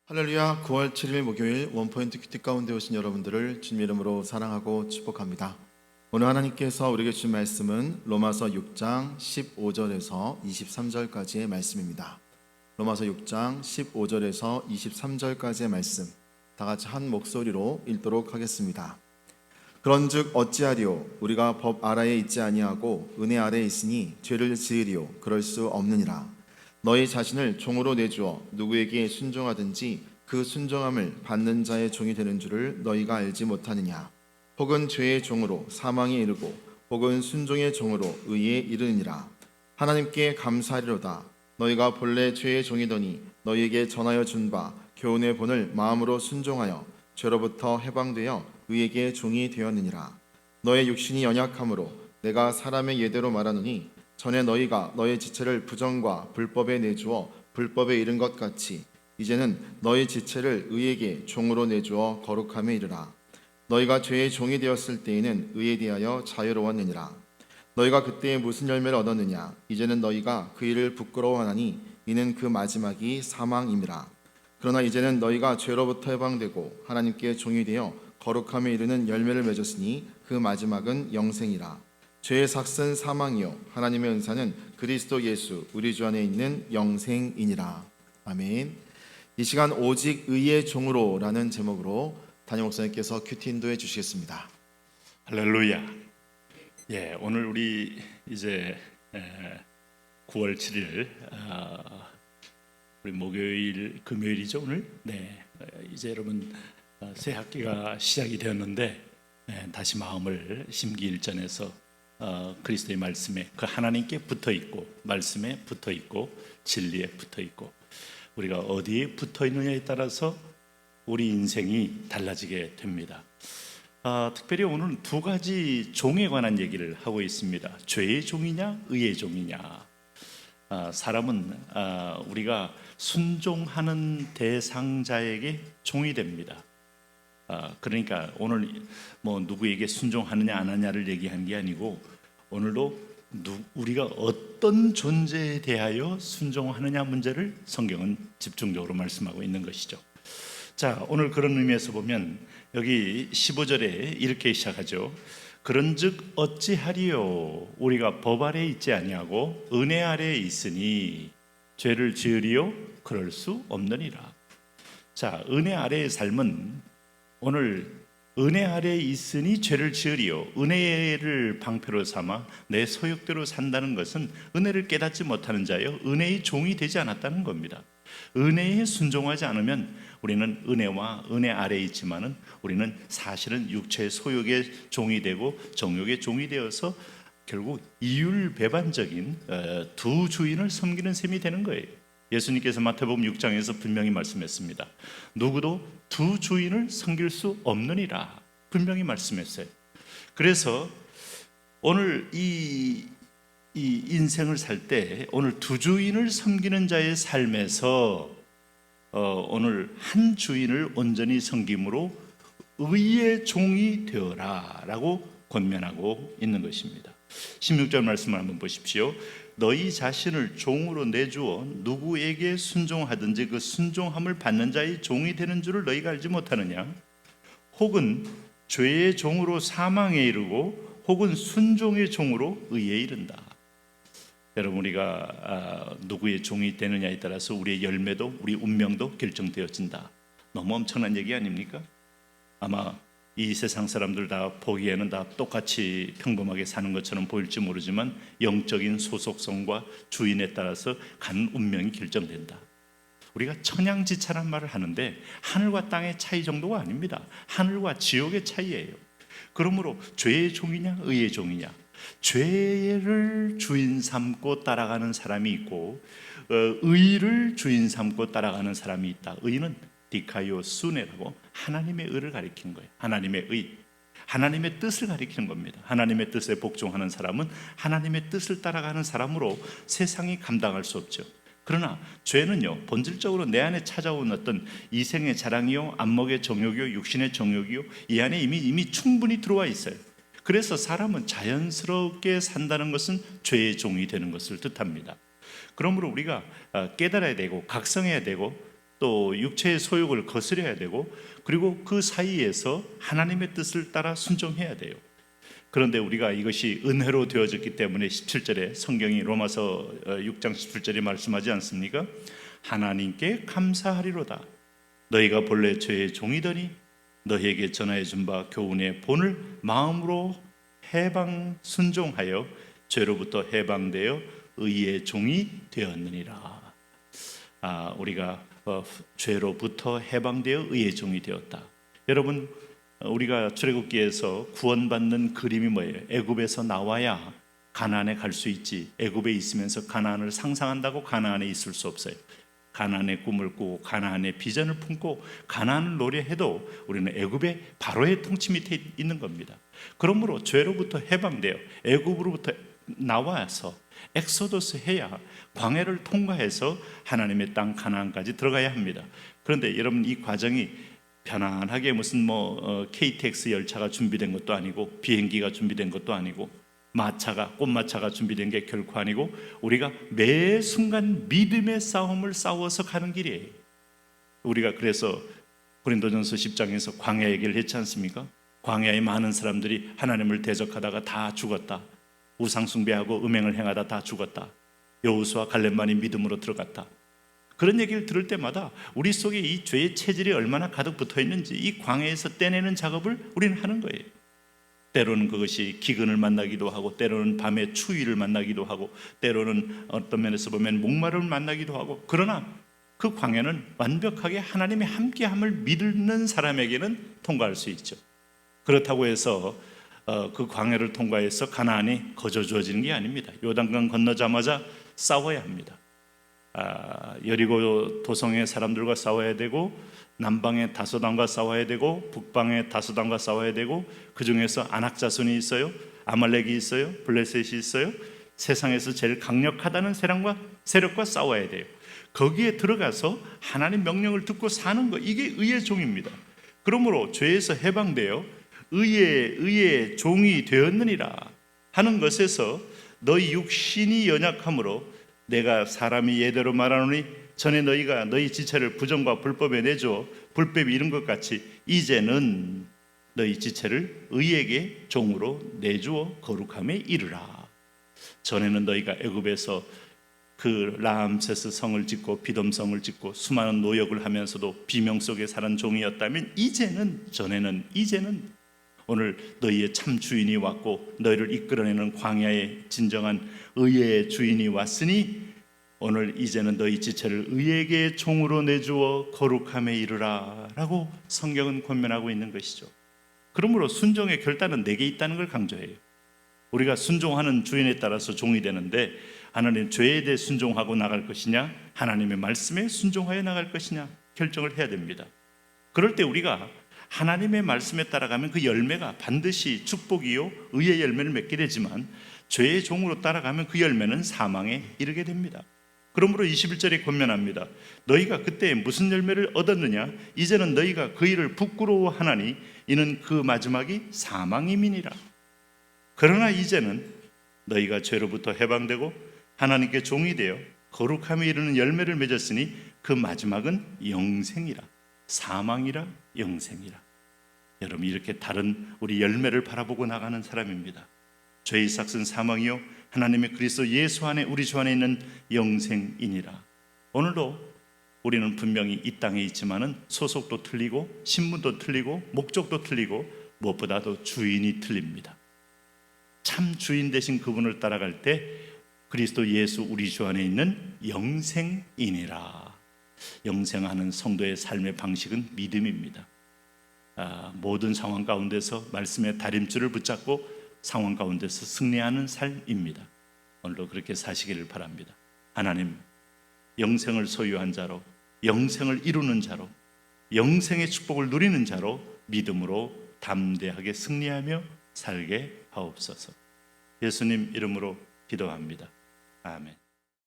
할렐루야. 9월 7일 목요일 원포인트 큐티 가운데 오신 여러분들을 주님 이름으로 사랑하고 축복합니다. 오늘 하나님께서 우리에게 주신 말씀은 로마서 6장 15절에서 23절까지의 말씀입니다. 로마서 6장 15절에서 23절까지의 말씀, 다 같이 한 목소리로 읽도록 하겠습니다. 그런즉 어찌하리요? 우리가 법 아래에 있지 아니하고 은혜 아래에 있으니 죄를 지으리요? 그럴 수 없느니라. 너희 자신을 종으로 내주어 누구에게 순종하든지 그 순종함을 받는 자의 종이 되는 줄을 너희가 알지 못하느냐? 혹은 죄의 종으로 사망에 이르고 혹은 순종의 종으로 의에 이르느니라. 하나님께 감사하리로다. 너희가 본래 죄의 종이더니 너희에게 전하여 준 바 교훈의 본을 마음으로 순종하여 죄로부터 해방되어 의에게 종이 되었느니라. 너의 육신이 연약함으로 내가 사람의 예대로 말하노니 전에 너희가 너희 지체를 부정과 불법에 내주어 불법에 이른 것 같이 이제는 너희 지체를 의에게 종으로 내주어 거룩함에 이르라. 너희가 죄의 종이 되었을 때에는 의에 대하여 자유로웠느니라. 너희가 그때에 무슨 열매를 얻었느냐? 이제는 너희가 그 일을 부끄러워하나니 이는 그 마지막이 사망임이라. 그러나 이제는 너희가 죄로부터 해방되고 하나님께 종이 되어 거룩함에 이르는 열매를 맺었으니 그 마지막은 영생이라. 죄의 삭은 사망이요 하나님의 은사는 그리스도 예수 우리 주 안에 있는 영생이니라. 아멘. 이 시간 오직 의의 종으로 라는 제목으로 담임 목사님께서 큐티 인도해 주시겠습니다. 할렐루야. 오늘 우리 이제 9월 7일 우리 목요일 금요일이죠 오늘. 이제 여러분 새 학기가 시작이 되었는데 다시 마음을 심기일전해서 그리스도의 말씀에 그 하나님께 붙어 있고 말씀에 붙어 있고 진리에 붙어 있고 우리가 어디에 붙어 있느냐에 따라서 우리 인생이 달라지게 됩니다. 특별히 오늘은 두 가지 종에 관한 얘기를 하고 있습니다. 죄의 종이냐 의의 종이냐. 사람은 우리가 순종하는 대상자에게 종이 됩니다. 그러니까 오늘 뭐 누구에게 순종하느냐 안 하냐를 얘기한 게 아니고 오늘도 우리가 어떤 존재에 대하여 순종하느냐 문제를 성경은 집중적으로 말씀하고 있는 것이죠. 자, 오늘 그런 의미에서 보면 여기 15절에 이렇게 시작하죠. 그런즉 어찌하리요? 우리가 법 아래에 있지 아니하고 은혜 아래에 있으니 죄를 지으리요? 그럴 수 없느니라. 자, 은혜 아래의 삶은 오늘 은혜 아래에 있으니 죄를 지으리요. 은혜를 방패로 삼아 내 소욕대로 산다는 것은 은혜를 깨닫지 못하는 자여 은혜의 종이 되지 않았다는 겁니다. 은혜에 순종하지 않으면 우리는 은혜와 은혜 아래에 있지만은 우리는 사실은 육체의 소욕의 종이 되고 정욕의 종이 되어서 결국 이율배반적인 두 주인을 섬기는 셈이 되는 거예요. 예수님께서 마태복음 6장에서 분명히 말씀했습니다. 누구도 두 주인을 섬길 수 없느니라 분명히 말씀했어요. 그래서 오늘 이 인생을 살 때 오늘 두 주인을 섬기는 자의 삶에서 오늘 한 주인을 온전히 섬김으로 의의 종이 되어라 라고 권면하고 있는 것입니다. 16절 말씀을 한번 보십시오. 너희 자신을 종으로 내주어 누구에게 순종하든지 그 순종함을 받는 자의 종이 되는 줄을 너희가 알지 못하느냐? 혹은 죄의 종으로 사망에 이르고 혹은 순종의 종으로 의에 이른다. 여러분 우리가 누구의 종이 되느냐에 따라서 우리의 열매도 우리 운명도 결정되어진다. 너무 엄청난 얘기 아닙니까? 아마 이 세상 사람들 다 보기에는 다 똑같이 평범하게 사는 것처럼 보일지 모르지만 영적인 소속성과 주인에 따라서 간 운명이 결정된다. 우리가 천양지차란 말을 하는데 하늘과 땅의 차이 정도가 아닙니다. 하늘과 지옥의 차이예요. 그러므로 죄의 종이냐 의의 종이냐. 죄를 주인 삼고 따라가는 사람이 있고 의를 주인 삼고 따라가는 사람이 있다. 의는 디카이오 수네라고 하나님의 의를 가리키는 거예요. 하나님의 의, 하나님의 뜻을 가리키는 겁니다. 하나님의 뜻에 복종하는 사람은 하나님의 뜻을 따라가는 사람으로 세상이 감당할 수 없죠. 그러나 죄는요 본질적으로 내 안에 찾아온 어떤 이생의 자랑이요 안목의 정욕이요 육신의 정욕이요 이 안에 이미 충분히 들어와 있어요. 그래서 사람은 자연스럽게 산다는 것은 죄의 종이 되는 것을 뜻합니다. 그러므로 우리가 깨달아야 되고 각성해야 되고 또 육체의 소욕을 거스려야 되고, 그리고 그 사이에서 하나님의 뜻을 따라 순종해야 돼요. 그런데 우리가 이것이 은혜로 되어졌기 때문에 17절에 성경이 로마서 6장 17절에 말씀하지 않습니까? 하나님께 감사하리로다. 너희가 본래 죄의 종이더니 너희에게 전하여 준 바 교훈의 본을 마음으로 해방 순종하여 죄로부터 해방되어 의의 종이 되었느니라. 우리가 죄로부터 해방되어 의의 종이 되었다. 여러분, 우리가 출애굽기에서 구원받는 그림이 뭐예요? 애굽에서 나와야 가나안에 갈 수 있지. 애굽에 있으면서 가나안을 상상한다고 가나안에 있을 수 없어요. 가나안의 꿈을 꾸고 가나안의 비전을 품고 가나안을 노래해도 우리는 애굽의 바로의 통치 밑에 있는 겁니다. 그러므로 죄로부터 해방되어 애굽으로부터 나와서 엑소더스 해야 광해를 통과해서 하나님의 땅 가나안까지 들어가야 합니다. 그런데 여러분, 이 과정이 편안하게 무슨 KTX 열차가 준비된 것도 아니고 비행기가 준비된 것도 아니고 꽃마차가 준비된 게 결코 아니고 우리가 매 순간 믿음의 싸움을 싸워서 가는 길이에요. 우리가 그래서 고린도전서 10장에서 광야 얘기를 했지 않습니까? 광야에 많은 사람들이 하나님을 대적하다가 다 죽었다. 우상 숭배하고 음행을 행하다 다 죽었다. 여호수아 갈렙만이 믿음으로 들어갔다. 그런 얘기를 들을 때마다 우리 속에 이 죄의 체질이 얼마나 가득 붙어 있는지 이 광야에서 떼내는 작업을 우리는 하는 거예요. 때로는 그것이 기근을 만나기도 하고, 때로는 밤에 추위를 만나기도 하고, 때로는 어떤 면에서 보면 목마름을 만나기도 하고, 그러나 그 광야는 완벽하게 하나님의 함께함을 믿는 사람에게는 통과할 수 있죠. 그렇다고 해서 그 광야를 통과해서 가나안이 거저 주어지는 게 아닙니다. 요단강 건너자마자 싸워야 합니다. 여리고 도성의 사람들과 싸워야 되고, 남방의 다소단과 싸워야 되고, 북방의 다소단과 싸워야 되고, 그 중에서 아낙자손이 있어요, 아말렉이 있어요, 블레셋이 있어요. 세상에서 제일 강력하다는 세력과 싸워야 돼요. 거기에 들어가서 하나님 명령을 듣고 사는 거, 이게 의의 종입니다. 그러므로 죄에서 해방되어 의의 종이 되었느니라 하는 것에서 너희 육신이 연약함으로 내가 사람이 예대로 말하노니 전에 너희가 너희 지체를 부정과 불법에 내주어 불법이 이른 것 같이 이제는 너희 지체를 의에게 종으로 내주어 거룩함에 이르라. 전에는 너희가 애굽에서 그 라암세스 성을 짓고 비돔성을 짓고 수많은 노역을 하면서도 비명 속에 사는 종이었다면 이제는 오늘 너희의 참 주인이 왔고 너희를 이끌어내는 광야의 진정한 의의 주인이 왔으니 오늘 이제는 너희 지체를 의에게 종으로 내주어 거룩함에 이르라 라고 성경은 권면하고 있는 것이죠. 그러므로 순종의 결단은 내게 있다는 걸 강조해요. 우리가 순종하는 주인에 따라서 종이 되는데, 하나님 죄에 대해 순종하고 나갈 것이냐, 하나님의 말씀에 순종하여 나갈 것이냐 결정을 해야 됩니다. 그럴 때 우리가 하나님의 말씀에 따라가면 그 열매가 반드시 축복이요 의의 열매를 맺게 되지만, 죄의 종으로 따라가면 그 열매는 사망에 이르게 됩니다. 그러므로 21절에 권면합니다. 너희가 그때 무슨 열매를 얻었느냐? 이제는 너희가 그 일을 부끄러워하나니 이는 그 마지막이 사망임이니라. 그러나 이제는 너희가 죄로부터 해방되고 하나님께 종이 되어 거룩함에 이르는 열매를 맺었으니 그 마지막은 영생이라. 사망이라 영생이라. 여러분, 이렇게 다른 우리 열매를 바라보고 나가는 사람입니다. 죄의 삭은 사망이요 하나님의 그리스도 예수 안에 우리 주 안에 있는 영생이니라. 오늘도 우리는 분명히 이 땅에 있지만은 소속도 틀리고 신분도 틀리고 목적도 틀리고 무엇보다도 주인이 틀립니다. 참 주인 되신 그분을 따라갈 때 그리스도 예수 우리 주 안에 있는 영생이니라. 영생하는 성도의 삶의 방식은 믿음입니다. 모든 상황 가운데서 말씀의 다림줄을 붙잡고 상황 가운데서 승리하는 삶입니다. 오늘도 그렇게 사시기를 바랍니다. 하나님, 영생을 소유한 자로, 영생을 이루는 자로, 영생의 축복을 누리는 자로 믿음으로 담대하게 승리하며 살게 하옵소서. 예수님 이름으로 기도합니다. 아멘.